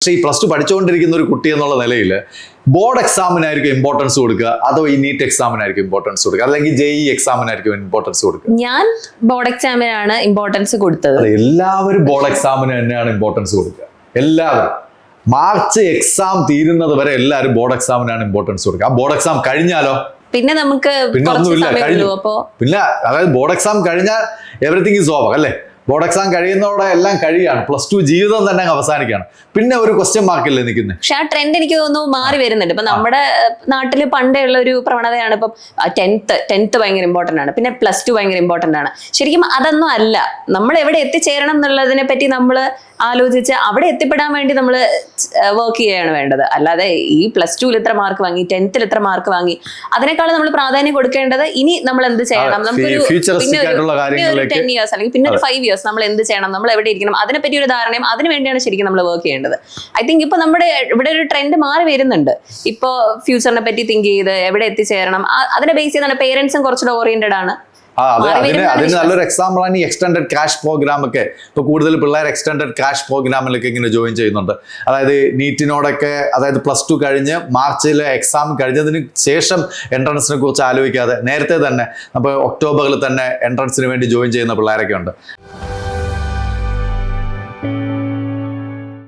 പക്ഷേ ഈ plus two പഠിച്ചുകൊണ്ടിരിക്കുന്ന ഒരു കുട്ടി എന്നുള്ള നിലയിൽ ബോർഡ് എക്സാമിനായിരിക്കും ഇമ്പോർട്ടൻസ് കൊടുക്കുക, അതോ ഈ നീറ്റ് എക്സാമിനായിരിക്കും ഇമ്പോർട്ടൻസ് കൊടുക്കുക, അല്ലെങ്കിൽ JEE എക്സാമിനായിരിക്കും ഇമ്പോർട്ടൻസ് കൊടുക്കുക? ഞാൻ ബോർഡ് എക്സാമിനാണ് ഇമ്പോർട്ടൻസ് കൊടുത്തത്. എല്ലാവരും ബോർഡ് എക്സാമിന് തന്നെയാണ് ഇമ്പോർട്ടൻസ് കൊടുക്കുക. എല്ലാവരും മാർച്ച് എക്സാം തീരുന്നത് വരെ എല്ലാവരും ബോർഡ് എക്സാമിനാണ് ഇമ്പോർട്ടൻസ് കൊടുക്കുക. ആ ബോർഡ് എക്സാം കഴിഞ്ഞാലോ പിന്നെ നമുക്ക് പിന്നെ ഒന്നുമില്ല, കഴിഞ്ഞു. പിന്നെ അതായത് ബോർഡ് എക്സാം കഴിഞ്ഞാൽ എവറിത്തിങ് ഈസ് ഓവർ അല്ലേ? ബോർഡ് എക്സാം കഴിയുന്നതോടെ എല്ലാം കഴിയാണ്, പ്ലസ് ടു ജീവിതം തന്നെ അവസാനിക്കുകയാണ്. പിന്നെ ഒരു ക്വസ്റ്റ്യൻ മാർക്കല്ലേ നിൽക്കുന്നത്. പക്ഷെ ആ ട്രെൻഡ് എനിക്ക് തോന്നുന്നു മാറി വരുന്നുണ്ട്. ഇപ്പൊ നമ്മുടെ നാട്ടിൽ പണ്ടേ ഉള്ള ഒരു പ്രവണതയാണ് ഇപ്പം ടെൻത്ത് ഭയങ്കര ഇമ്പോർട്ടന്റ് ആണ്, പിന്നെ പ്ലസ് ടു ഭയങ്കര ഇമ്പോർട്ടന്റ് ആണ്. ശരിക്കും അതൊന്നും അല്ല. നമ്മൾ എവിടെ എത്തിച്ചേരണം എന്നുള്ളതിനെ പറ്റി നമ്മൾ ആലോചിച്ച് അവിടെ എത്തിപ്പെടാൻ വേണ്ടി നമ്മൾ വർക്ക് ചെയ്യുകയാണ് വേണ്ടത്. അല്ലാതെ ഈ പ്ലസ് ടുവിൽ ഇത്ര മാർക്ക് വാങ്ങി, 10th ഇത്ര മാർക്ക് വാങ്ങി, അതിനേക്കാളും നമ്മൾ പ്രാധാന്യം കൊടുക്കേണ്ടത് ഇനി നമ്മൾ എന്ത് ചെയ്യണം, നമുക്കൊരു പിന്നെ ഒരു 10 years അല്ലെങ്കിൽ പിന്നെ ഒരു 5 years നമ്മൾ എന്ത് ചെയ്യണം, നമ്മൾ എവിടെ ഇരിക്കണം, അതിനെപ്പറ്റി ഒരു ധാരണയും അതിന് വേണ്ടിയാണ് ശരിക്കും നമ്മൾ വർക്ക് ചെയ്യേണ്ടത്. ഐ തിങ്ക് ഇപ്പൊ നമ്മുടെ ഇവിടെ ഒരു ട്രെൻഡ് മാറി വരുന്നുണ്ട്. ഇപ്പൊ ഫ്യൂച്ചറിനെ പറ്റി തിങ്ക് ചെയ്ത് എവിടെ എത്തിച്ചേരണം അതിനെ ബേസ് ചെയ്താണ് പേരൻസും കുറച്ചുകൂടെ ഓറിയന്റഡ് ആണ്. അതിന് നല്ലൊരു എക്സാമ്പിൾ ആണ് ഈ എക്സ്റ്റൻഡഡ് ക്രാഷ് പ്രോഗ്രാം ഒക്കെ. ഇപ്പൊ കൂടുതൽ പിള്ളേർ എക്സ്റ്റൻഡഡ് ക്രാഷ് പ്രോഗ്രാമിലൊക്കെ ഇങ്ങനെ ജോയിൻ ചെയ്യുന്നുണ്ട്. അതായത് നീറ്റിനോടൊക്കെ, അതായത് പ്ലസ് ടു കഴിഞ്ഞ് മാർച്ചിലെ എക്സാം കഴിഞ്ഞതിന് ശേഷം എൻട്രൻസിനെ കുറിച്ച് ആലോചിക്കാതെ നേരത്തെ തന്നെ അപ്പോൾ ഒക്ടോബറിൽ തന്നെ എൻട്രൻസിന് വേണ്ടി ജോയിൻ ചെയ്യുന്ന പിള്ളേരൊക്കെ ഉണ്ട്.